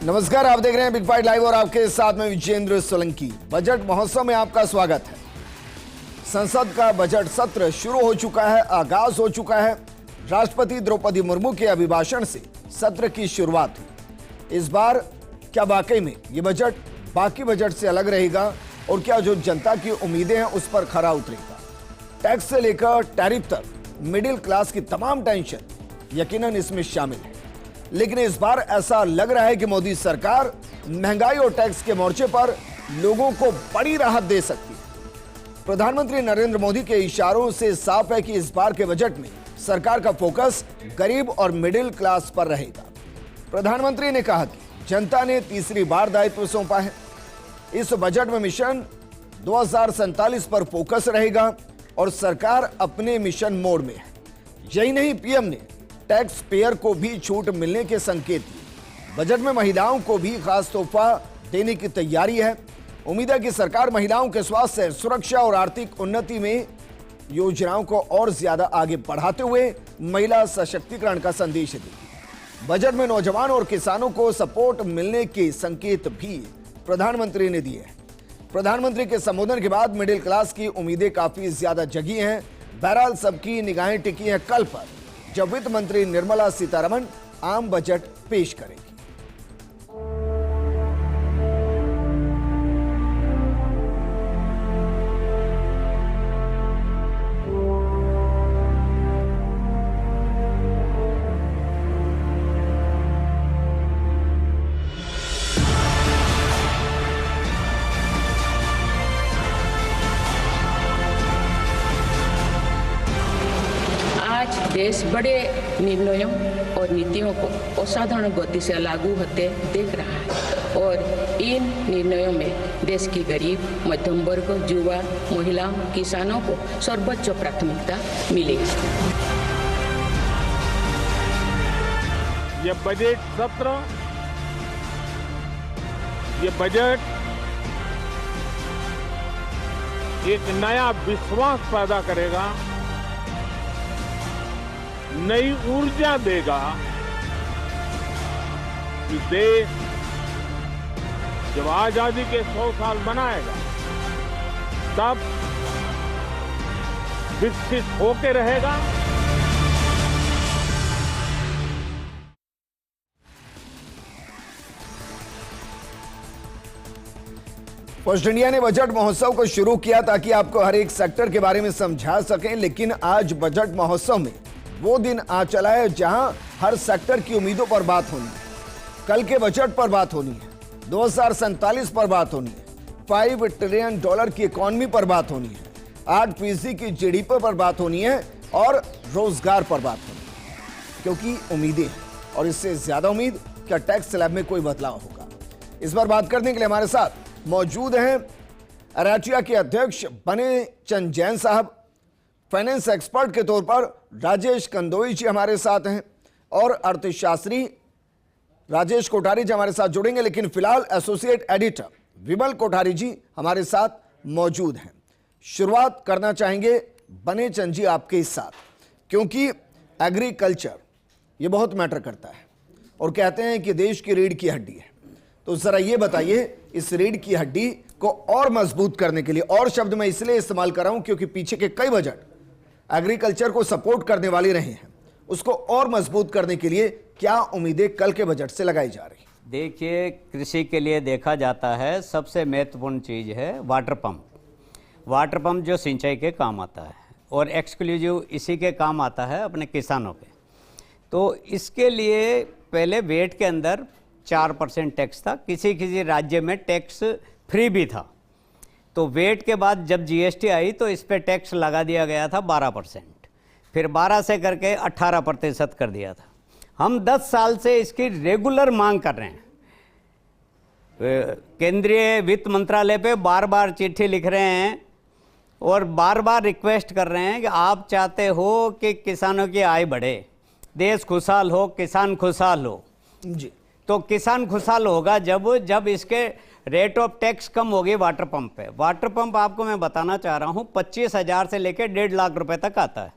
नमस्कार, आप देख रहे हैं बिग फाइट लाइव और आपके साथ में विजेंद्र सोलंकी। बजट महोत्सव में आपका स्वागत है। संसद का बजट सत्र शुरू हो चुका है, आगाज हो चुका है। राष्ट्रपति द्रौपदी मुर्मू के अभिभाषण से सत्र की शुरुआत हुई। इस बार क्या वाकई में ये बजट बाकी बजट से अलग रहेगा और क्या जो जनता की उम्मीदें हैं उस पर खरा उतरेगा? टैक्स से लेकर टैरिफ तक मिडिल क्लास की तमाम टेंशन यकीनन इसमें शामिल है, लेकिन इस बार ऐसा लग रहा है कि मोदी सरकार महंगाई और टैक्स के मोर्चे पर लोगों को बड़ी राहत दे सकती है। प्रधानमंत्री नरेंद्र मोदी के इशारों से साफ है कि इस बार के बजट में सरकार का फोकस गरीब और मिडिल क्लास पर रहेगा। प्रधानमंत्री ने कहा कि जनता ने तीसरी बार दायित्व सौंपा है। इस बजट में मिशन 2047 पर फोकस रहेगा और सरकार अपने मिशन मोड में है। यही नहीं, पीएम ने टैक्स पेयर को भी छूट मिलने के संकेत दिए। बजट में महिलाओं को भी खास तोहफा देने की तैयारी है। उम्मीद है कि सरकार महिलाओं के स्वास्थ्य, सुरक्षा और आर्थिक उन्नति में योजनाओं को और ज्यादा आगे बढ़ाते हुए महिला सशक्तिकरण का संदेश देगी। बजट में नौजवान और किसानों को सपोर्ट मिलने के संकेत भी प्रधानमंत्री ने दिए हैं। प्रधानमंत्री के संबोधन के बाद मिडिल क्लास की उम्मीदें काफी ज्यादा जगी हैं। बहरहाल सबकी निगाहें टिकी हैं कल पर, जब वित्त मंत्री निर्मला सीतारमण आम बजट पेश करेंगी। देश बड़े निर्णयों और नीतियों को असाधारण गति से लागू होते देख रहा है और इन निर्णयों में देश की गरीब, मध्यम वर्ग, युवा, महिलाओं, किसानों को सर्वोच्च प्राथमिकता मिलेगी। ये बजट सत्र, ये बजट एक नया विश्वास पैदा करेगा, नई ऊर्जा देगा कि देश जब आजादी के 100 साल मनाएगा तब विकसित होके रहेगा। फर्स्ट इंडिया ने बजट महोत्सव को शुरू किया ताकि आपको हर एक सेक्टर के बारे में समझा सकें, लेकिन आज बजट महोत्सव में वो दिन आ चला है जहां हर सेक्टर की उम्मीदों पर बात होनी है। कल के बजट पर बात होनी है, 2047 पर बात होनी है, $5 ट्रिलियन की इकॉनमी पर बात होनी है, 8% की जीडीपी पर बात होनी है और रोजगार पर बात होनी है। क्योंकि उम्मीदें हैं और इससे ज्यादा उम्मीद क्या टैक्स स्लैब में कोई बदलाव होगा। इस पर बात करने के लिए हमारे साथ मौजूद हैं अराचिया के अध्यक्ष बने चंद जैन साहब, फाइनेंस एक्सपर्ट के तौर पर राजेश कंदोई जी हमारे साथ हैं और अर्थशास्त्री राजेश कोठारी जी हमारे साथ जुड़ेंगे, लेकिन फिलहाल एसोसिएट एडिटर विमल कोठारी जी हमारे साथ मौजूद हैं। शुरुआत करना चाहेंगे बने चंद जी आपके साथ, क्योंकि एग्रीकल्चर ये बहुत मैटर करता है और कहते हैं कि देश की रीढ़ की हड्डी है। तो जरा ये बताइए, इस रीढ़ की हड्डी को और मजबूत करने के लिए, और शब्द मैं इसलिए इस्तेमाल कर रहा हूं क्योंकि पीछे के कई बजट एग्रीकल्चर को सपोर्ट करने वाले रहे हैं, उसको और मजबूत करने के लिए क्या उम्मीदें कल के बजट से लगाई जा रही? देखिए, कृषि के लिए देखा जाता है सबसे महत्वपूर्ण चीज़ है वाटर पंप। वाटर पंप जो सिंचाई के काम आता है और एक्सक्लूसिव इसी के काम आता है अपने किसानों के। तो इसके लिए पहले वेट के अंदर 4% टैक्स था, किसी किसी राज्य में टैक्स फ्री भी था। तो वेट के बाद जब जीएसटी आई तो इस पे टैक्स लगा दिया गया था 12%, फिर 12 से करके 18% कर दिया था। हम 10 साल से इसकी रेगुलर मांग कर रहे हैं। केंद्रीय वित्त मंत्रालय पे बार बार चिट्ठी लिख रहे हैं और बार बार रिक्वेस्ट कर रहे हैं कि आप चाहते हो कि किसानों की आय बढ़े, देश खुशहाल हो, किसान खुशहाल हो जी। तो किसान खुशहाल होगा जब इसके रेट ऑफ टैक्स कम होगी वाटर पंप पे। वाटर पंप आपको मैं बताना चाह रहा हूँ 25,000 से लेकर 1.5 लाख रुपए तक आता है।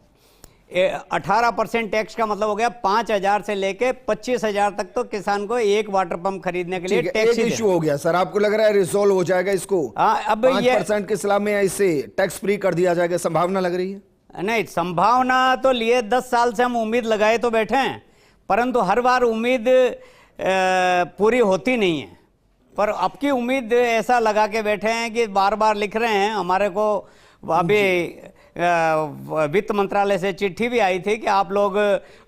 18% टैक्स का मतलब हो गया 5,000 से लेके 25,000 तक तो किसान को एक वाटर पंप खरीदने के लिए ठीक है, टैक्स एक इशू हो गया सर, आपको लग रहा है रिजोल्व हो जाएगा इसको? अब ये 5% के स्लैब में इसे टैक्स फ्री कर दिया जाएगा, संभावना लग रही है? नहीं, संभावना तो लिए 10 साल से हम उम्मीद लगाए तो बैठे हैं, परंतु हर बार उम्मीद पूरी होती नहीं है। पर अब की उम्मीद ऐसा लगा के बैठे हैं कि बार बार लिख रहे हैं। हमारे को अभी वित्त मंत्रालय से चिट्ठी भी आई थी कि आप लोग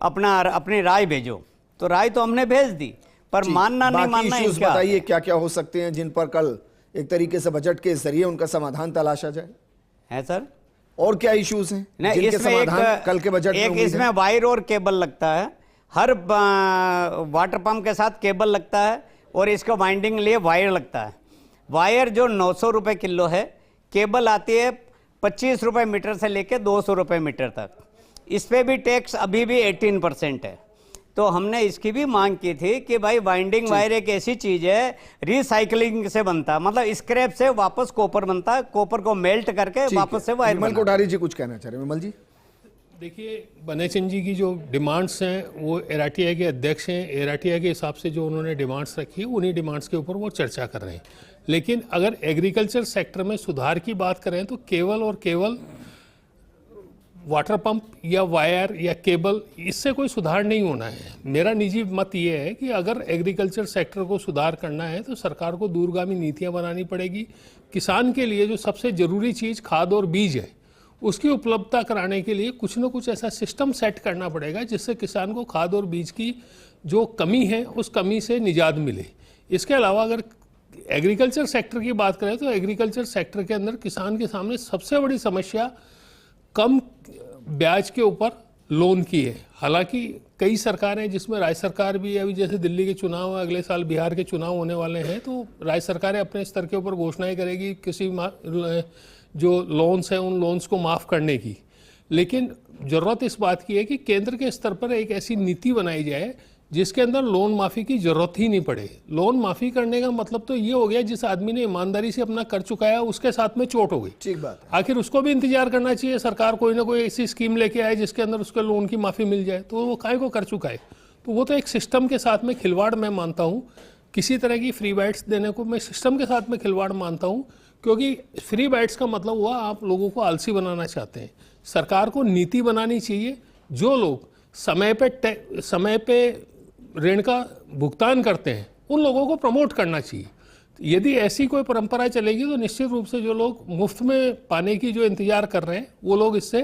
अपनी राय भेजो, तो राय तो हमने भेज दी, पर मानना नहीं मानना इश्यूज इनका। बताइए क्या क्या हो सकते हैं जिन पर कल एक तरीके से बजट के जरिए उनका समाधान तलाशा जाए? है सर, और क्या इश्यूज हैं नहीं, जिनके इसमें समाधान कल के बजट में एक उम्मीद है? इसमें वायर और केबल लगता है, हर वाटर पंप के साथ केबल लगता है और इसको वाइंडिंग लिए वायर लगता है। वायर जो 900 रुपये किलो है, केबल आती है 25 रुपये मीटर से लेके 200 रुपये मीटर तक। इस पे भी टैक्स अभी भी 18% है। तो हमने इसकी भी मांग की थी कि भाई वाइंडिंग वायर एक ऐसी चीज है, रिसाइकलिंग से बनता है, मतलब स्क्रैप से वापस कॉपर बनता है, कॉपर को मेल्ट करके वापस से वायर विमल कोठारी जी कुछ कहना चाह रहे हैं। विमल जी, देखिए, बनेचंद जी की जो डिमांड्स हैं वो एराटीआई के अध्यक्ष हैं, एराटीआई के हिसाब से जो उन्होंने डिमांड्स रखी है उन्हीं डिमांड्स के ऊपर वो चर्चा कर रहे हैं। लेकिन अगर एग्रीकल्चर सेक्टर में सुधार की बात करें तो केवल और केवल वाटर पंप या वायर या केबल, इससे कोई सुधार नहीं होना है। मेरा निजी मत ये है कि अगर एग्रीकल्चर सेक्टर को सुधार करना है तो सरकार को दूरगामी नीतियां बनानी पड़ेगी। किसान के लिए जो सबसे ज़रूरी चीज़ खाद और बीज है, उसकी उपलब्धता कराने के लिए कुछ न कुछ ऐसा सिस्टम सेट करना पड़ेगा जिससे किसान को खाद और बीज की जो कमी है उस कमी से निजात मिले। इसके अलावा अगर एग्रीकल्चर सेक्टर की बात करें तो एग्रीकल्चर सेक्टर के अंदर किसान के सामने सबसे बड़ी समस्या कम ब्याज के ऊपर लोन की है। हालांकि कई सरकारें, जिसमें राज्य सरकार भी है, अभी जैसे दिल्ली के चुनाव, अगले साल बिहार के चुनाव होने वाले हैं, तो राज्य सरकारें अपने स्तर के ऊपर घोषणाएं करेगी किसी जो लोन्स हैं उन लोन्स को माफ़ करने की। लेकिन ज़रूरत इस बात की है कि केंद्र के स्तर पर एक ऐसी नीति बनाई जाए जिसके अंदर लोन माफ़ी की ज़रूरत ही नहीं पड़े। लोन माफ़ी करने का मतलब तो ये हो गया जिस आदमी ने ईमानदारी से अपना कर चुकाया उसके साथ में चोट हो गई। ठीक बात है। आखिर उसको भी इंतजार करना चाहिए, सरकार कोई ना कोई ऐसी स्कीम लेके आए जिसके अंदर उसके लोन की माफ़ी मिल जाए, तो वो काहे को कर चुका है। तो वो तो एक सिस्टम के साथ में खिलवाड़ मैं मानता हूँ। किसी तरह की फ्री बाइट्स देने को मैं सिस्टम के साथ में खिलवाड़ मानता हूँ, क्योंकि फ्री बाइट्स का मतलब हुआ आप लोगों को आलसी बनाना चाहते हैं। सरकार को नीति बनानी चाहिए, जो लोग समय पे ऋण का भुगतान करते हैं उन लोगों को प्रमोट करना चाहिए। यदि ऐसी कोई परंपरा चलेगी तो निश्चित रूप से जो लोग मुफ्त में पाने की जो इंतजार कर रहे हैं वो लोग इससे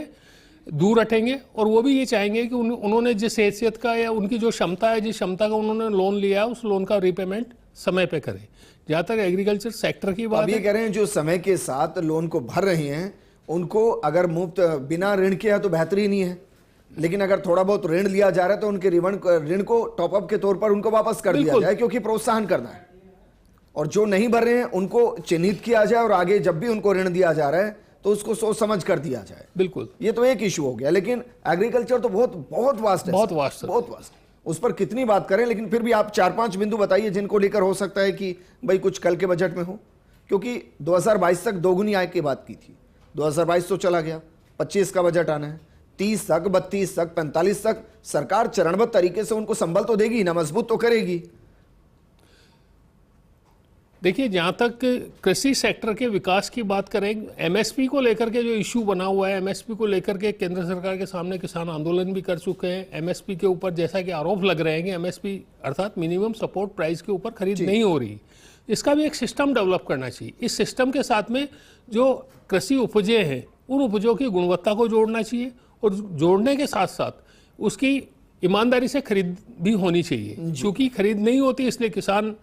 दूर हटेंगे, और वो भी ये चाहेंगे कि उन्होंने जिस हैसियत का या उनकी जो क्षमता है, जिस क्षमता का उन्होंने लोन लिया है, उस लोन का रीपेमेंट समय पे करें। जहाँ तक एग्रीकल्चर सेक्टर की बात अब ये कह रहे हैं जो समय के साथ लोन को भर रहे हैं उनको अगर मुफ्त बिना ऋण के है तो बेहतरीन ही है, लेकिन अगर थोड़ा बहुत ऋण लिया जा रहा है तो उनके ऋण को टॉपअप के तौर पर उनको वापस कर दिया जाए, क्योंकि प्रोत्साहन करना है। और जो नहीं भर रहे हैं उनको चिन्हित किया जाए और आगे जब भी उनको ऋण दिया जा रहा है तो उसको सोच समझ कर दिया जाए। बिल्कुल, ये तो एक इशू हो गया। लेकिन एग्रीकल्चर तो बहुत वास्ट है, बहुत वास्ट, उस पर कितनी बात करें। लेकिन फिर भी आप 4-5 बिंदु बताइए जिनको लेकर हो सकता है कि भाई कुछ कल के बजट में हो, क्योंकि 2022 तक दोगुनी आय की बात की थी। 2022 तो चला गया, 25 का बजट आना है, 30 तक, 32 तक, 45 तक सरकार चरणबद्ध तरीके से उनको संबल तो देगी ना, मजबूत तो करेगी। देखिए, जहाँ तक कृषि सेक्टर के विकास की बात करें, एमएसपी को लेकर के जो इशू बना हुआ है, एमएसपी को लेकर के केंद्र सरकार के सामने किसान आंदोलन भी कर चुके हैं। एमएसपी के ऊपर जैसा कि आरोप लग रहे हैं कि एमएसपी अर्थात मिनिमम सपोर्ट प्राइस के ऊपर खरीद नहीं हो रही, इसका भी एक सिस्टम डेवलप करना चाहिए। इस सिस्टम के साथ में जो कृषि उपजें हैं उन उपजों की गुणवत्ता को जोड़ना चाहिए, और जोड़ने के साथ साथ उसकी ईमानदारी से खरीद भी होनी चाहिए। क्योंकि खरीद नहीं होती इसलिए किसान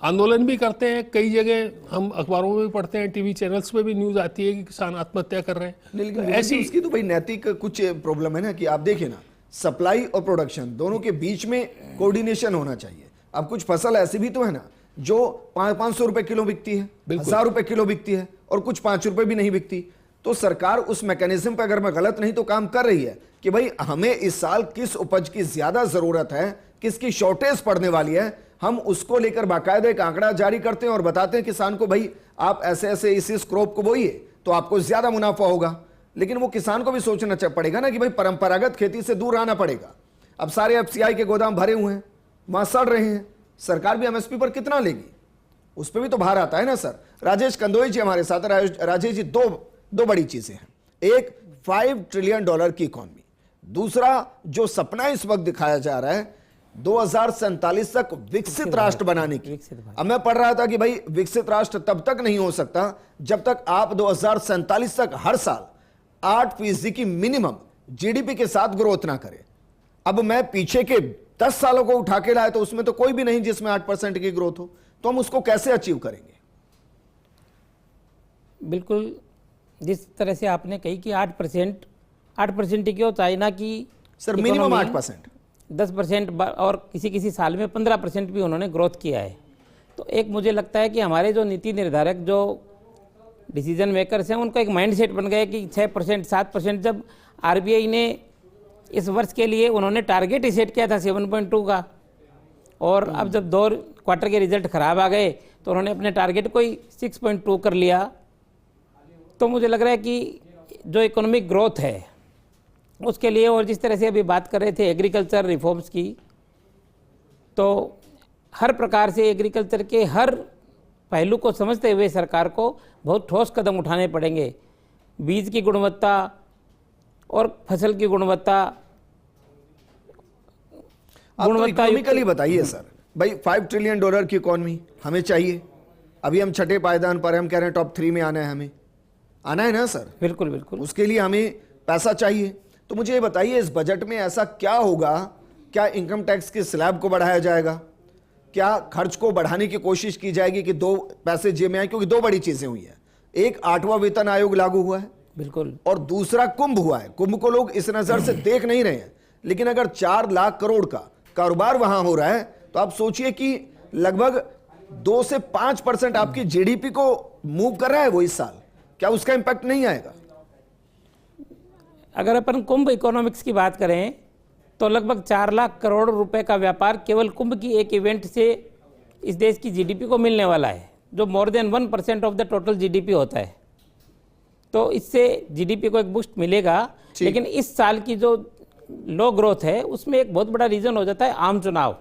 आंदोलन भी करते हैं। कई जगह हम अखबारों में भी पढ़ते हैं, टीवी चैनल्स पे भी न्यूज़ आती है कि किसान आत्महत्या कर रहे हैं। लेकिन ऐसी उसकी तो भाई नैतिक कुछ प्रॉब्लम है ना, कि आप देखिए ना, सप्लाई और प्रोडक्शन दोनों के बीच में कोऑर्डिनेशन होना चाहिए। अब कुछ फसल ऐसी भी तो है ना जो 500 रुपए किलो बिकती है, 1000 रुपए किलो बिकती है, और कुछ 5 रुपए भी नहीं बिकती। तो सरकार उस मैकेनिज्म पर, अगर मैं गलत नहीं तो काम कर रही है कि भाई हमें इस साल किस उपज की ज्यादा जरूरत है, किसकी शॉर्टेज पड़ने वाली है, हम उसको लेकर बाकायदा एक आंकड़ा जारी करते हैं और बताते हैं किसान को, भाई आप ऐसे ऐसे इस क्रॉप को बोइए तो आपको ज्यादा मुनाफा होगा। लेकिन वो किसान को भी सोचना पड़ेगा ना कि भाई परंपरागत खेती से दूर आना पड़ेगा। अब सारे एफसीआई के गोदाम भरे हुए हैं, वहां सड़ रहे हैं, सरकार भी एमएसपी पर कितना लेगी, उस पर भी तो भार आता है ना सर। राजेश कंदोई जी हमारे साथ। राजेश जी, दो बड़ी चीजें हैं, एक $5 ट्रिलियन की इकॉनमी, दूसरा जो सपना इस वक्त दिखाया जा रहा है 2047 तक विकसित राष्ट्र बनाने की। अब मैं पढ़ रहा था कि भाई विकसित राष्ट्र तब तक नहीं हो सकता जब तक आप 2047 तक हर साल 8% की मिनिमम जीडीपी के साथ ग्रोथ ना करें। अब मैं पीछे के 10 सालों को उठा के लाया तो उसमें तो कोई भी नहीं जिसमें 8% की ग्रोथ हो, तो हम उसको कैसे अचीव करेंगे? बिल्कुल, जिस तरह से आपने कही कि 8% क्यों, चाइना की सर मिनिमम 8%, 10% और किसी साल में 15% भी उन्होंने ग्रोथ किया है। तो एक मुझे लगता है कि हमारे जो नीति निर्धारक, जो डिसीजन मेकर्स हैं, उनका एक माइंडसेट बन गया कि 6%, 7%। जब आरबीआई ने इस वर्ष के लिए उन्होंने टारगेट ही सेट किया था 7.2 का, और अब जब 2 क्वार्टर के रिजल्ट खराब आ गए तो उन्होंने अपने टारगेट को ही 6.2 कर लिया। तो मुझे लग रहा है कि जो इकोनॉमिक ग्रोथ है उसके लिए, और जिस तरह से अभी बात कर रहे थे एग्रीकल्चर रिफॉर्म्स की, तो हर प्रकार से एग्रीकल्चर के हर पहलू को समझते हुए सरकार को बहुत ठोस कदम उठाने पड़ेंगे। बीज की गुणवत्ता और फसल की गुणवत्ता इकोनॉमिकली बताइए सर। भाई $5 ट्रिलियन की इकोनॉमी हमें चाहिए, अभी हम छठे पायदान पर, हम कह रहे हैं टॉप 3 में आना है, हमें आना है ना सर? बिल्कुल बिल्कुल। उसके लिए हमें पैसा चाहिए। तो मुझे ये बताइए इस बजट में ऐसा क्या होगा? क्या इनकम टैक्स के स्लैब को बढ़ाया जाएगा? क्या खर्च को बढ़ाने की कोशिश की जाएगी कि 2 पैसे जेब में आए? क्योंकि 2 बड़ी चीजें हुई है, एक 8वां वेतन आयोग लागू हुआ है, बिल्कुल, और दूसरा कुंभ हुआ है। कुंभ को लोग इस नजर से देख नहीं रहे हैं, लेकिन अगर 4 लाख करोड़ का कारोबार वहां हो रहा है तो आप सोचिए कि लगभग 2 से 5% आपकी जीडीपी को मूव कर रहा है वो इस साल। क्या उसका इंपैक्ट नहीं आएगा? अगर अपन कुंभ इकोनॉमिक्स की बात करें तो लगभग 4 लाख करोड़ रुपए का व्यापार केवल कुंभ की एक इवेंट से इस देश की जीडीपी को मिलने वाला है, जो more than 1% of the total GDP होता है। तो इससे जीडीपी को एक बूस्ट मिलेगा। लेकिन इस साल की जो लो ग्रोथ है उसमें एक बहुत बड़ा रीजन हो जाता है आम चुनाव।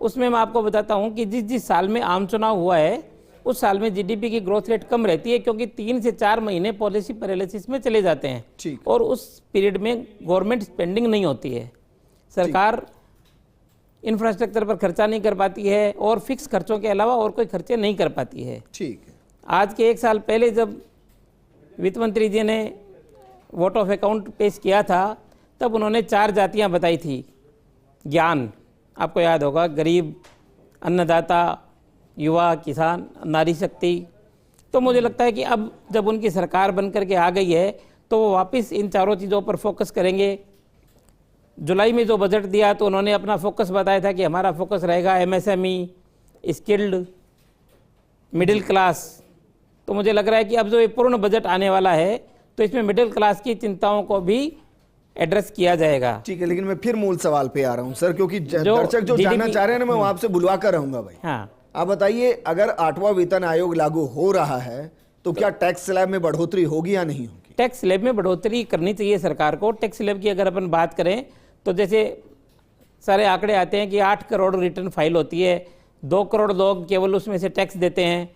उसमें मैं आपको बताता हूं कि जिस साल में आम चुनाव हुआ है उस साल में जीडीपी की ग्रोथ रेट कम रहती है, क्योंकि 3 से 4 महीने पॉलिसी पैरालिसिस में चले जाते हैं और उस पीरियड में गवर्नमेंट स्पेंडिंग नहीं होती है, सरकार इंफ्रास्ट्रक्चर पर खर्चा नहीं कर पाती है और फिक्स खर्चों के अलावा और कोई खर्चे नहीं कर पाती है। ठीक है। आज के 1 साल पहले जब वित्त मंत्री जी ने वोट ऑफ अकाउंट पेश किया था तब उन्होंने 4 जातियां बताई थी। ज्ञान, आपको याद होगा, गरीब, अन्नदाता, युवा, किसान, नारी शक्ति। तो मुझे लगता है कि अब जब उनकी सरकार बन करके आ गई है तो वो वापस इन 4 चीज़ों पर फोकस करेंगे। जुलाई में जो बजट दिया तो उन्होंने अपना फोकस बताया था कि हमारा फोकस रहेगा एमएसएमई, स्किल्ड, मिडिल क्लास। तो मुझे लग रहा है कि अब जो ये पूर्ण बजट आने वाला है तो इसमें मिडिल क्लास की चिंताओं को भी एड्रेस किया जाएगा। ठीक है, लेकिन मैं फिर मूल सवाल पे आ रहा हूं सर, क्योंकि दर्शक जो जानना चाह रहे हैं ना, मैं आपसे बुलवा कर रहूंगा भाई। हाँ, आप बताइए, अगर 8वां वेतन आयोग लागू हो रहा है तो क्या टैक्स स्लैब में बढ़ोतरी होगी या नहीं होगी? टैक्स स्लैब में बढ़ोतरी करनी चाहिए सरकार को। टैक्स स्लैब की अगर अपन बात करें तो जैसे सारे आंकड़े आते हैं कि 8 करोड़ रिटर्न फाइल होती है, 2 करोड़ लोग केवल उसमें से टैक्स देते हैं,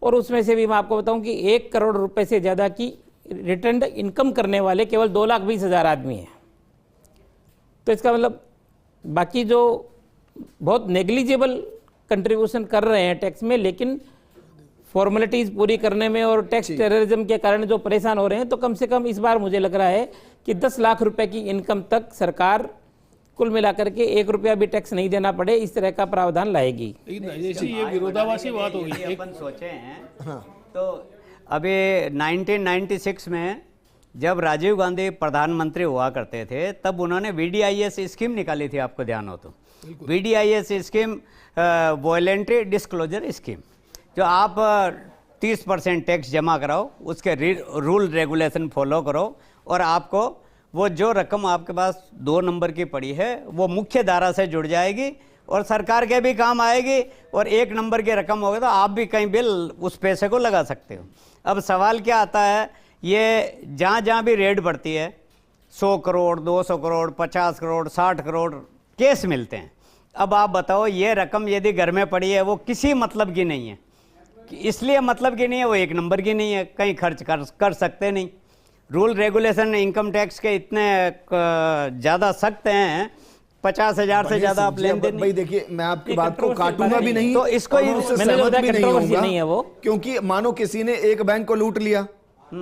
और उसमें से भी मैं आपको बताऊं कि 1 करोड़ रुपए से ज़्यादा की रिटर्न इनकम करने वाले केवल 2,20,000 आदमी हैं। तो इसका मतलब बाकी जो बहुत नेग्लिजिबल कंट्रीब्यूशन कर रहे हैं टैक्स में, लेकिन फॉर्मेलिटीज़ पूरी करने में और टैक्स टेररिज्म के कारण जो परेशान हो रहे हैं, तो कम से कम इस बार मुझे लग रहा है कि 10 लाख रुपए की इनकम तक सरकार कुल मिलाकर के 1 रुपया भी टैक्स नहीं देना पड़े, इस तरह का प्रावधान लाएगी। जैसे ये विरोधाभासी बात होगी। अपन सोचे हैं तो अभी 1996 में जब राजीव गांधी प्रधानमंत्री हुआ करते थे तब उन्होंने VDIS स्कीम निकाली थी, आपको ध्यान हो तो। VDIS scheme voluntary disclosure scheme, जो आप 30% टैक्स जमा कराओ, उसके रूल रेगुलेशन फॉलो करो, और आपको वो जो रकम आपके पास 2 नंबर की पड़ी है वो मुख्य धारा से जुड़ जाएगी और सरकार के भी काम आएगी, और 1 नंबर की रकम होगी तो आप भी कहीं भी उस पैसे को लगा सकते हो। अब सवाल क्या आता है, ये जहाँ जहाँ भी रेड बढ़ती है 100 करोड़ 200 करोड़ 50 करोड़ 60 करोड़ केस मिलते हैं। अब आप बताओ ये रकम यदि घर में पड़ी है वो किसी मतलब की नहीं है, इसलिए मतलब की नहीं है, वो एक नंबर की नहीं है, कहीं खर्च कर सकते नहीं। रूल रेगुलेशन इनकम टैक्स के इतने ज़्यादा सख्त हैं, 50,000 से ज़्यादा आप लेन देन। भाई देखिए, मैं आपकी बात को काटूंगा भी नहीं तो इसको और उससे सहमत भी नहीं होऊंगा, नहीं है वो, क्योंकि मानो किसी ने एक बैंक को लूट लिया,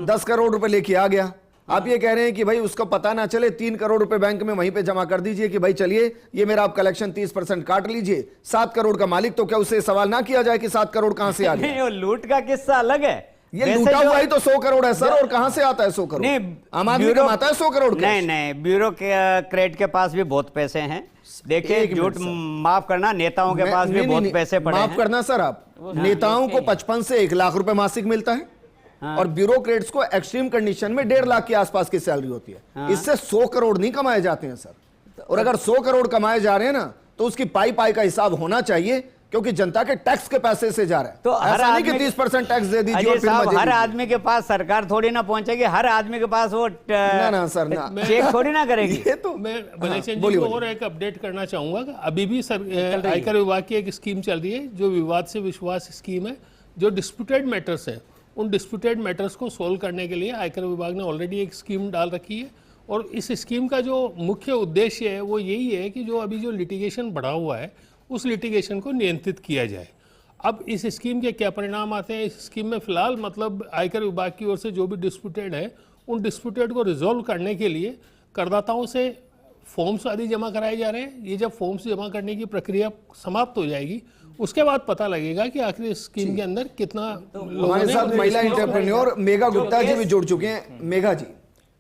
10 करोड़ रुपए लेके आ गया, आप ये कह रहे हैं कि भाई उसको पता ना चले, 3 करोड़ रुपए बैंक में वहीं पे जमा कर दीजिए कि भाई चलिए ये मेरा आप कलेक्शन 30% काट लीजिए, 7 करोड़ का मालिक, तो क्या उसे सवाल ना किया जाए कि 7 करोड़ कहां से आ गया? नहीं, वो लूट का किस्सा अलग है, ये लूटा हुआ ही तो 100 करोड़ है सर, और कहां से आता है 100 करोड़? नहीं, आम आदमी कमाता है 100 करोड़? नहीं, ब्यूरो के क्रेडिट के पास भी बहुत पैसे हैं। देखिए, झूठ माफ करना, नेताओं के पास भी बहुत पैसे पड़े हैं। माफ करना सर, आप नेताओं को 55 से 1 लाख रुपए मासिक मिलता है, और ब्यूरोक्रेट्स को एक्सट्रीम कंडीशन में 1.5 लाख के आसपास की सैलरी होती है। इससे 100 करोड़ नहीं कमाए जाते हैं सर, और अगर 100 करोड़ कमाए जा रहे हैं ना, तो उसकी पाई का हिसाब होना चाहिए, क्योंकि जनता के टैक्स के पैसे से जा रहा है। तो हर आदमी के 30% टैक्स दे दीजिए और फिर मजे हर लीजिए। आदमी के पास सरकार थोड़ी ना पहुंचेगी, हर आदमी के पास वो ना सर ना, चेक थोड़ी ना करेगी। ये तो मैं बनेचंद जी को और एक अपडेट करना चाहूंगा कि अभी भी आयकर विभाग की एक स्कीम चल रही है, जो विवाद से विश्वास स्कीम है, जो डिस्प्यूटेड मैटर्स है, उन डिस्प्यूटेड मैटर्स को सोल्व करने के लिए आयकर विभाग ने ऑलरेडी एक स्कीम डाल रखी है। और इस स्कीम का जो मुख्य उद्देश्य है वो यही है कि जो अभी जो लिटिगेशन बढ़ा हुआ है, उस लिटिगेशन को नियंत्रित किया जाए। अब इस स्कीम के क्या परिणाम आते हैं? इस स्कीम में फिलहाल मतलब आयकर विभाग की ओर से जो भी डिस्प्यूटेड है, उन डिस्प्यूटेड को रिजॉल्व करने के लिए करदाताओं से फॉर्म्स आदि जमा कराए जा रहे हैं। ये जब फॉर्म्स जमा करने की प्रक्रिया समाप्त हो जाएगी, उसके बाद पता लगेगा कि आखिर इस स्कीम के अंदर कितना हमारे साथ महिला एंटरप्रेन्योर मेघा गुप्ता जी भी जुड़ चुके हैं। मेघा जी,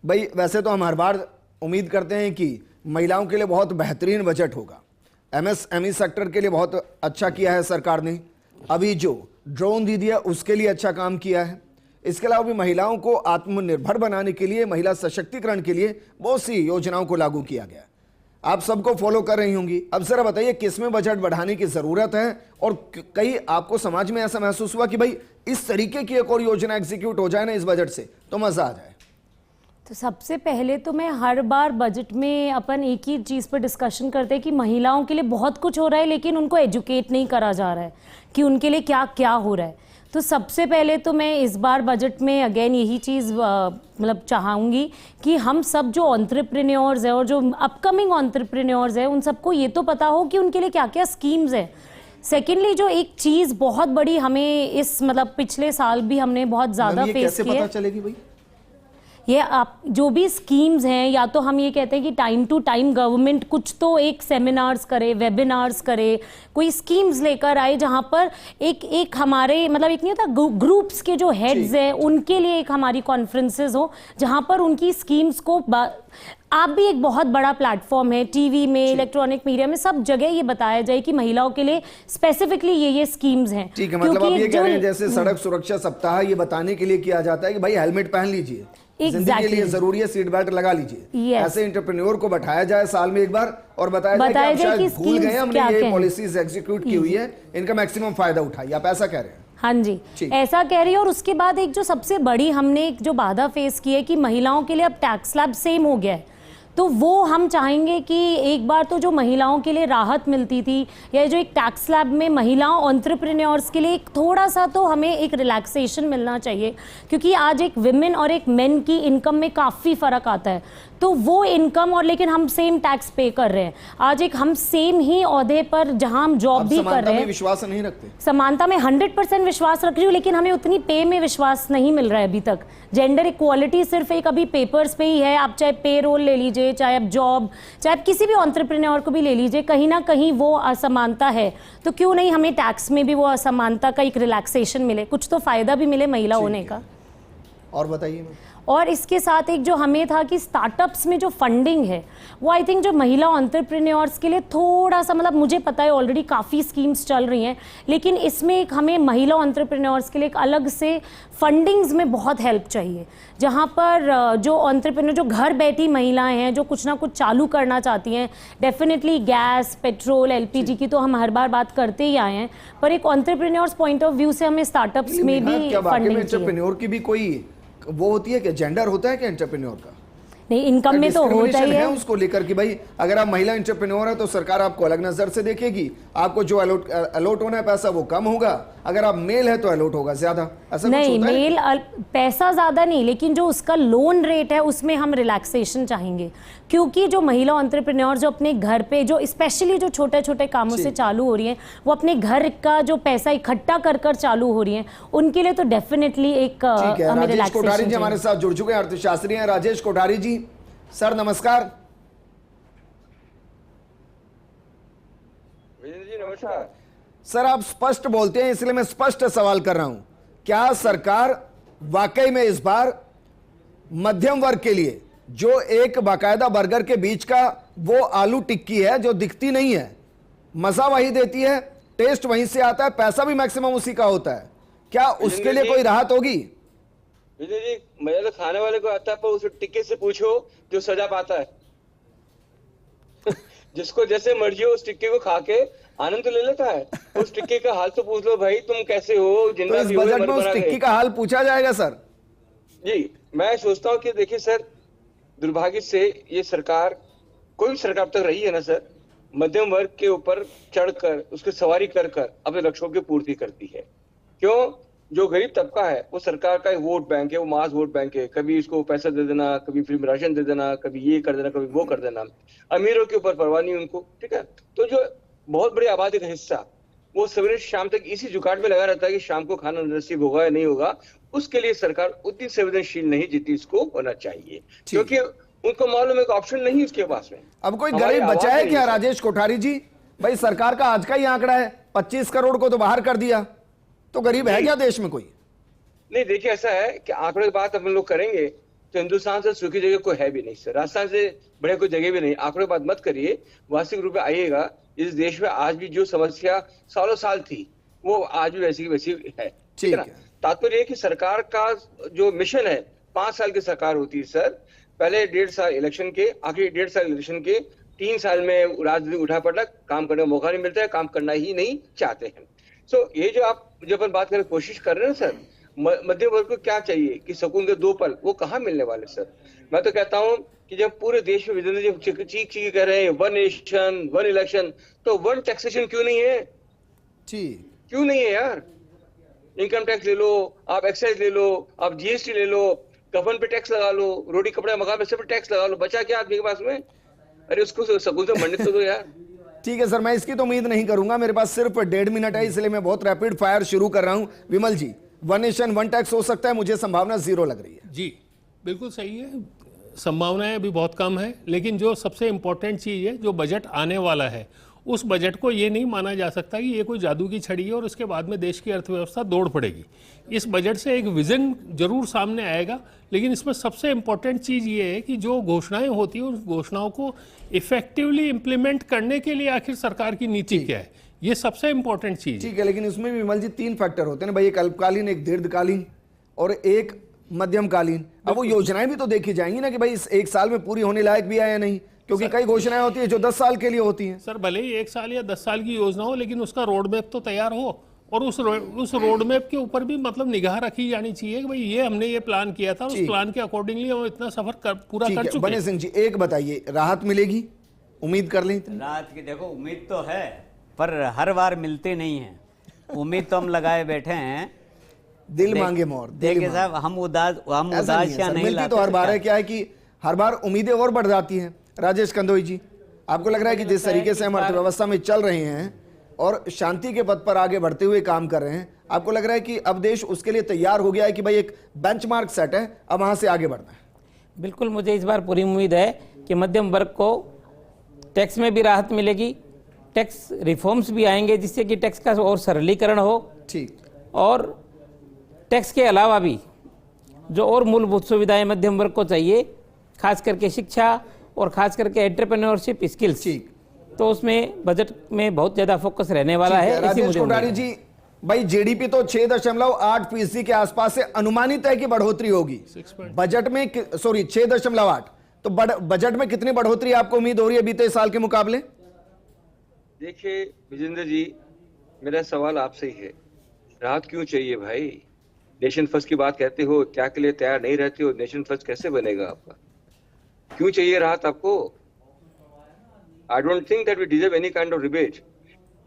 भाई वैसे तो हम हर बार उम्मीद करते हैं कि महिलाओं के लिए बहुत बेहतरीन बजट होगा, MSME सेक्टर के लिए बहुत अच्छा किया है सरकार ने, अभी जो ड्रोन दीदी है उसके लिए अच्छा काम किया है, इसके अलावा भी महिलाओं को आत्मनिर्भर बनाने के लिए, महिला सशक्तिकरण के लिए बहुत सी योजनाओं को लागू किया गया। आप सबको फॉलो कर रही होंगी। अब जरा बताइए किसमें बजट बढ़ाने की जरूरत है, और कहीं आपको समाज में ऐसा महसूस हुआ कि भाई इस तरीके की एक और योजना एग्जीक्यूट हो जाए ना इस बजट से तो मजा आ जाए? तो सबसे पहले तो मैं हर बार बजट में अपन एक ही चीज़ पर डिस्कशन करते हैं कि महिलाओं के लिए बहुत कुछ हो रहा है, लेकिन उनको एजुकेट नहीं करा जा रहा है कि उनके लिए क्या क्या हो रहा है। तो सबसे पहले तो मैं इस बार बजट में अगेन यही चीज़ मतलब चाहूँगी कि हम सब जो एंटरप्रेन्योर्स हैं और जो अपकमिंग एंटरप्रेन्योर्स हैं, उन सबको ये तो पता हो कि उनके लिए क्या क्या स्कीम्स हैं। सेकेंडली जो एक चीज़ बहुत बड़ी हमें इस मतलब पिछले साल भी हमने बहुत ज़्यादा फेस की है, पता चलेगी भाई ये आप जो भी स्कीम्स हैं, या तो हम ये कहते हैं कि टाइम टू टाइम गवर्नमेंट कुछ तो एक सेमिनार्स करे, वेबिनार्स करे, कोई स्कीम्स लेकर आए जहाँ पर एक हमारे मतलब एक नहीं होता ग्रुप्स के जो हेड्स हैं उनके लिए एक हमारी कॉन्फ्रेंसेस हो, जहाँ पर उनकी स्कीम्स को आप भी एक बहुत बड़ा प्लेटफॉर्म है, टीवी में, इलेक्ट्रॉनिक मीडिया में, सब जगह ये बताया जाए कि महिलाओं के लिए स्पेसिफिकली ये स्कीम्स हैं। ठीक है, मतलब आप ये कह रहे हैं जैसे सड़क सुरक्षा सप्ताह ये बताने के लिए किया जाता है कि भाई हेलमेट पहन लीजिए, जिंदगी के लिए जरूरी है, सीट बेल्ट लगा लीजिए। ऐसे एंटरप्रेन्योर को बैठाया जाए साल में एक बार और बताया जाए कि आप शायद भूल गए हमने ये पॉलिसीज एग्जीक्यूट की हुई है, इनका मैक्सिमम फायदा उठाइए, आप ऐसा कह रहे हैं? हाँ जी, ऐसा कह रही है। और उसके बाद एक जो सबसे बड़ी हमने एक जो बाधा फेस की है कि महिलाओं के लिए अब टैक्स स्लैब सेम हो गया है, तो वो हम चाहेंगे कि एक बार तो जो महिलाओं के लिए राहत मिलती थी, या जो एक टैक्स स्लैब में महिलाओं एंटरप्रेन्योर्स के लिए एक थोड़ा सा तो हमें एक रिलैक्सेशन मिलना चाहिए, क्योंकि आज एक विमेन और एक मेन की इनकम में काफ़ी फ़र्क आता है। तो वो इनकम और लेकिन हम सेम टैक्स पे कर रहे हैं, आज एक हम सेम ही ओहदे पर जहां हम जॉब भी कर रहे हैं। विश्वास नहीं रखते? समानता में 100% विश्वास रख रही हूँ, लेकिन हमें उतनी पे में विश्वास नहीं मिल रहा है अभी तक। जेंडर इक्वालिटी सिर्फ एक अभी पेपर्स पे ही है, आप चाहे पे रोल ले लीजिए, चाहे आप जॉब, चाहे आप किसी भी एंटरप्रेन्योर को भी ले लीजिए, कहीं ना कहीं वो असमानता है। तो क्यों नहीं हमें टैक्स में भी वो असमानता का एक रिलैक्सेशन मिले, कुछ तो फायदा भी मिले महिला होने का। और बताइए। और इसके साथ एक जो हमें था कि स्टार्टअप्स में जो फंडिंग है वो आई थिंक जो महिला एंटरप्रेन्योर्स के लिए थोड़ा सा, मतलब मुझे पता है ऑलरेडी काफ़ी स्कीम्स चल रही हैं, लेकिन इसमें एक हमें महिला एंटरप्रेन्योर्स के लिए एक अलग से फंडिंग्स में बहुत हेल्प चाहिए, जहाँ पर जो एंटरप्रेन्योर जो घर बैठी महिलाएं हैं जो कुछ ना कुछ चालू करना चाहती हैं, डेफिनेटली गैस, पेट्रोल, LPG की तो हम हर बार बात करते ही आए हैं, पर एक एंटरप्रेन्योर्स पॉइंट ऑफ व्यू से हमें स्टार्टअप्स में भी फंडिंग चाहिए। एंटरप्रेन्योर की भी कोई वो होती है कि जेंडर होता है कि एंटरप्रेन्योर का नहीं, इनकम में तो होता ही है। उसको लेकर कि भाई अगर आप महिला एंटरप्रेन्योर है तो सरकार आपको अलग नजर से देखेगी, आपको जो अलॉट होना है पैसा वो कम होगा, अगर आप मेल है तो अलॉट होगा ज्यादा, ऐसा नहीं, कुछ होता मेल पैसा ज्यादा नहीं, लेकिन जो उसका लोन रेट है उसमें हम रिलैक्सेशन चाहेंगे, क्योंकि जो महिला एंटरप्रेन्योर जो अपने घर पे जो स्पेशली जो छोटे छोटे कामों से चालू हो रही हैं, वो अपने घर का जो पैसा इकट्ठा कर कर चालू हो रही हैं, उनके लिए तो डेफिनेटली एक हमें राजेश कोठारी जी हमारे रिलैक्सेशन। साथ जुड़ चुके हैं, अर्थशास्त्री हैं राजेश कोठारी जी। सर नमस्कार। जी नमस्कार। सर आप स्पष्ट बोलते हैं इसलिए मैं स्पष्ट सवाल कर रहा हूं, क्या सरकार वाकई में इस बार मध्यम वर्ग के लिए जो एक बाकायदा बर्गर के बीच का वो आलू टिक्की है जो दिखती नहीं है, मजा वही देती है, टेस्ट वहीं से आता है, पैसा भी मैक्सिमम उसी का होता है, क्या उसके लिए कोई राहत होगी? विजय जी, मजा तो खाने वाले को आता है, पर उस टिक्के से पूछो जो सजा पाता है। जिसको जैसे मर्जी हो उस टिक्के को खा के आनंद तो ले लेता है, उस टिक्के का हाल तो पूछ लो भाई, तुम कैसे हो, तो जिंदा इस भी हो या बजट में मर उस मरा टिक्की गए। का हाल पूछा जाएगा सर? जी मैं सोचता हूँ कि देखिए सर, दुर्भाग्य से ये सरकार, कोई भी सरकार तक रही है ना सर, मध्यम वर्ग के ऊपर चढ़कर उसकी सवारी कर कर अपने लक्ष्यों की पूर्ति करती है। क्यों? जो गरीब तबका है वो सरकार का एक वोट बैंक है, वो मास वोट बैंक है, कभी इसको पैसा दे देना, कभी फ्री में राशन दे देना, कभी ये कर देना, कभी वो कर देना, अमीरों के ऊपर परवाह नहीं उनको, ठीक है। तो जो बहुत बड़ी आबादी का हिस्सा वो सवेरे शाम तक इसी जुगाड़ में लगा रहता है कि शाम को खाना नसीब होगा या नहीं होगा, उसके लिए सरकार उतनी संवेदनशील नहीं जितनी इसको होना चाहिए, क्योंकि उनको मालूम है कि ऑप्शन नहीं उसके पास में। अब कोई गरीब बचा है क्या राजेश कोठारी जी? भाई सरकार का आज का ही आंकड़ा है 25 करोड़ को तो बाहर कर दिया, तो गरीब है क्या देश में कोई? नहीं देखिए, ऐसा है कि आंकड़े की बात अपन लोग करेंगे तो हिंदुस्तान से सूखी जगह कोई है भी नहीं सर, राजस्थान से बड़े कोई जगह भी नहीं। आंकड़े की बात मत करिए, वास्तविक रूप में आइएगा, इस देश में आज भी जो समस्या सालों साल थी वो आज भी वैसी की वैसी है, ठीक है ना। तात्पर्य है कि सरकार का जो मिशन है, 5 साल की सरकार होती है सर, पहले 1.5 साल इलेक्शन के, आखिरी 1.5 साल इलेक्शन के, 3 साल में राजनीति उठा पड़ा, काम करने का मौका नहीं मिलता है, काम करना ही नहीं चाहते हैं। सो ये जो आप जो अपन बात करने की कोशिश कर रहे हैं सर, मध्य वर्ग को क्या चाहिए कि सुकून के 2 पल, वो कहाँ मिलने वाले सर। मैं तो कहता हूँ कि जब पूरे देश में विजेंद्र जी चीख कह रहे हैं 1 नेशन 1 इलेक्शन, तो 1 टैक्सेशन क्यों नहीं है? क्यों नहीं है यार? इनकम टैक्स ले लो, आप एक्साइज ले लो, आप जीएसटी ले लो, कफन पे टैक्स लगा लो, रोटी कपड़े मकान पे सब पे टैक्स लगा लो, बचा क्या आदमी के पास में? अरे उसको सुकून से मरने तो दो यार। ठीक है सर, मैं इसकी तो उम्मीद नहीं करूंगा, मेरे पास सिर्फ 1.5 मिनट है, इसलिए मैं बहुत रैपिड फायर शुरू कर रहा हूं। विमल जी, 1 नेशन 1 टैक्स हो सकता है? मुझे संभावना 0 लग रही है। जी बिल्कुल सही है, संभावनाएं अभी बहुत कम है, लेकिन जो सबसे इम्पोर्टेंट चीज़ है, जो बजट आने वाला है, उस बजट को ये नहीं माना जा सकता कि ये कोई जादू की छड़ी है और उसके बाद में देश की अर्थव्यवस्था दौड़ पड़ेगी। इस बजट से एक विजन जरूर सामने आएगा, लेकिन इसमें सबसे इम्पोर्टेंट चीज़ ये है कि जो घोषणाएं होती हैं उस घोषणाओं को इफेक्टिवली इम्प्लीमेंट करने के लिए आखिर सरकार की नीति क्या है, ये सबसे इम्पोर्टेंट चीज़ है। ठीक है, लेकिन इसमें भी विमल जी 3 फैक्टर होते हैं ना भाई, एक अल्पकालीन, एक दीर्घकालीन और एक मध्यमकालीन। अब वो योजनाएं भी तो देखी जाएंगी ना कि भाई इस 1 साल में पूरी होने लायक भी है या नहीं, क्योंकि कई घोषणाएं होती है जो 10 साल के लिए होती हैं। सर भले ही 1 साल या 10 साल की योजना हो, लेकिन उसका रोड मैप तो तैयार हो, और उस रोड मैप के ऊपर भी मतलब निगाह रखी जानी चाहिए कि भाई ये हमने ये प्लान किया था, उस प्लान के अकॉर्डिंगली हम इतना सफर पूरा कर चुके हैं। बने सिंह जी, एक बताइए, राहत मिलेगी? उम्मीद कर लें? राहत की देखो उम्मीद तो है, पर हर बार मिलती नहीं है। उम्मीद तो हम लगाए बैठे हैं, दिल मांगे मोर। देखिए साहब, हम उदासियां नहीं मिलती तो हर बार है, क्या है कि हर बार उम्मीदें और बढ़ जाती हैं। राजेश कंदोई जी, आपको लग रहा है कि जिस तरीके से हम अर्थव्यवस्था में चल रहे हैं और शांति के पथ पर आगे बढ़ते हुए काम कर रहे हैं, आपको लग रहा है कि अब देश उसके लिए तैयार हो गया है कि भाई एक बेंचमार्क सेट है, अब वहां से आगे बढ़ना है? बिल्कुल, मुझे इस बार पूरी उम्मीद है कि मध्यम वर्ग को टैक्स में भी राहत मिलेगी, टैक्स रिफॉर्म्स भी आएंगे जिससे कि टैक्स का और सरलीकरण हो। ठीक। और टैक्स के अलावा भी जो और मूलभूत सुविधाएं मध्यम वर्ग को चाहिए, खास करके शिक्षा और खास करके एंटरप्रेन्योरशिप स्किल्स, तो उसमें बजट में बहुत ज्यादा फोकस रहने वाला है। राजेश कोठारी जी, भाई जीडीपी तो 6.8% के आसपास से अनुमानित है कि बढ़ोतरी होगी बजट में, 6.8, तो बजट में कितनी बढ़ोतरी आपको उम्मीद हो रही है बीते साल के मुकाबले? देखिए विजेंद्र जी, मेरा सवाल आपसे ही है, राहत क्यों चाहिए भाई? नेशन फर्स्ट की बात कहते हो, त्याग के लिए तैयार नहीं रहते हो, नेशन फर्स्ट कैसे बनेगा आपका? क्यों चाहिए राहत आपको? I don't think that we deserve any kind of rebate.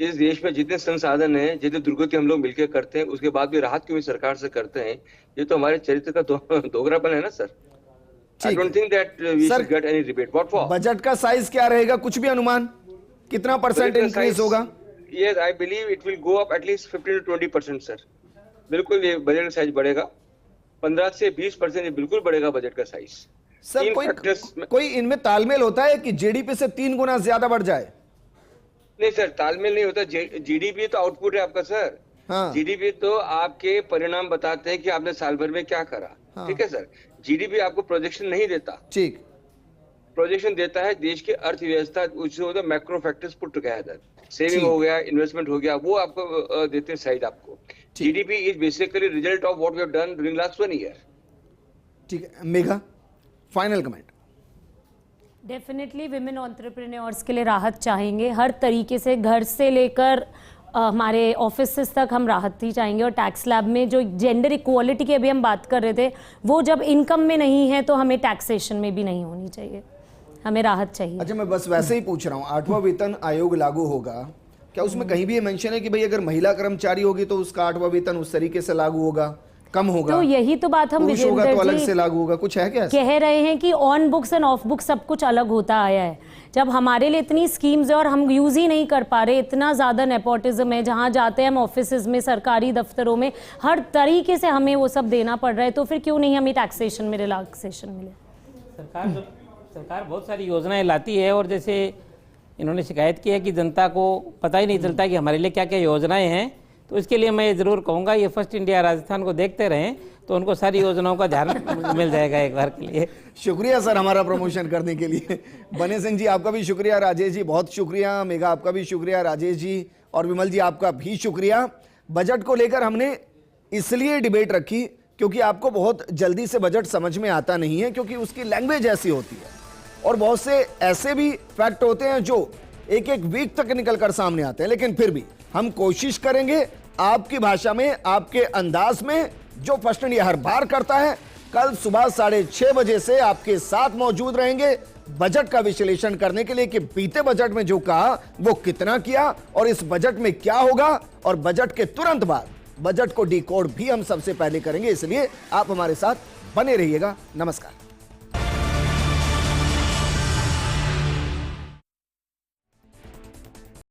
इस देश में जितने संसाधन हैं, जितने दुर्गति हम लोग मिलकर करते हैं, उसके बाद भी राहत क्यों इस सरकार से करते हैं? ये तो हमारे चरित्र का दोगलापन है ना सर। I don't think that we should get any rebate. What for? Budget का साइज क्या रहेगा, कुछ भी अनुमान? कितना परसेंट इंक्रीज होगा? Yes, I believe it will go up at least 15 to 20% sir. बिल्कुल ये बजट का साइज बढ़ेगा, 15 से 20% ये बिल्कुल बढ़ेगा बजट का साइज। सर कोई इनमें तालमेल होता है कि जीडीपी से 3 गुना ज्यादा बढ़ जाए? नहीं सर, तालमेल नहीं होता। जीडीपी तो आउटपुट है आपका सर। हाँ। जीडीपी तो आपके परिणाम बताते हैं कि आपने साल भर में क्या करा। हाँ। ठीक है सर, जीडीपी आपको प्रोजेक्शन नहीं देता। ठीक, प्रोजेक्शन देता है देश की अर्थव्यवस्था, उससे होता है macro factors put together, saving हो गया, इन्वेस्टमेंट हो गया, वो आपको देते हैं साइड आपको। GDP is basically result of what we have done during last 1 year. ठीक है Megha, final comment. Definitely women entrepreneurs के लिए राहत चाहेंगे, हर तरीके से घर से लेकर हमारे ऑफिसेस तक हम राहत ही चाहेंगे। और टैक्स स्लैब में जो जेंडर इक्वालिटी की अभी हम बात कर रहे थे, वो जब इनकम में नहीं है तो हमें टैक्सेशन में भी नहीं होनी चाहिए, हमें राहत चाहिए। अच्छा, मैं बस वैसे ही पूछ रहा हूँ, 8वां वेतन आयोग लागू होगा, क्या उसमें कहीं भी ये मेंशन है कि भाई अगर महिला कर्मचारी होगी तो उसका 8वां वेतन उस तरीके से लागू होगा, कम होगा? तो यही तो बात हम पुरुष होगा तो अलग से लागू होगा, कुछ है क्या? कह रहे हैं कि on books end of books सब कुछ अलग होता आया है। जब हमारे लिए इतनी स्कीम्स है और हम यूज ही नहीं कर पा रहे, इतना ज्यादा नेपोटिज्म है, जहाँ जाते हैं हम ऑफिसेज में, सरकारी दफ्तरों में, हर तरीके से हमें वो सब देना पड़ रहा है, तो फिर क्यों नहीं हमें टैक्सेशन में रिलैक्सेशन मिले? सरकार बहुत सारी योजनाएं लाती है, और जैसे इन्होंने शिकायत की है कि जनता को पता ही नहीं चलता कि हमारे लिए क्या क्या योजनाएं हैं, तो इसके लिए मैं ये ज़रूर कहूँगा, ये फर्स्ट इंडिया राजस्थान को देखते रहें तो उनको सारी योजनाओं का ध्यान मिल जाएगा एक बार के लिए। शुक्रिया सर हमारा प्रमोशन करने के लिए। बने सिंह जी आपका भी शुक्रिया, राजेश जी बहुत शुक्रिया, मेघा आपका भी शुक्रिया, राजेश जी और विमल जी आपका भी शुक्रिया। बजट को लेकर हमने इसलिए डिबेट रखी क्योंकि आपको बहुत जल्दी से बजट समझ में आता नहीं है, क्योंकि उसकी लैंग्वेज ऐसी होती है और बहुत से ऐसे भी फैक्ट होते हैं जो एक एक वीक तक निकल कर सामने आते हैं। लेकिन फिर भी हम कोशिश करेंगे आपकी भाषा में, आपके अंदाज में, जो फर्स्ट इंडिया हर बार करता है। कल सुबह 6:30 बजे से आपके साथ मौजूद रहेंगे बजट का विश्लेषण करने के लिए कि बीते बजट में जो कहा वो कितना किया और इस बजट में क्या होगा, और बजट के तुरंत बाद बजट को डिकोड भी हम सबसे पहले करेंगे। इसलिए आप हमारे साथ बने रहिएगा। नमस्कार।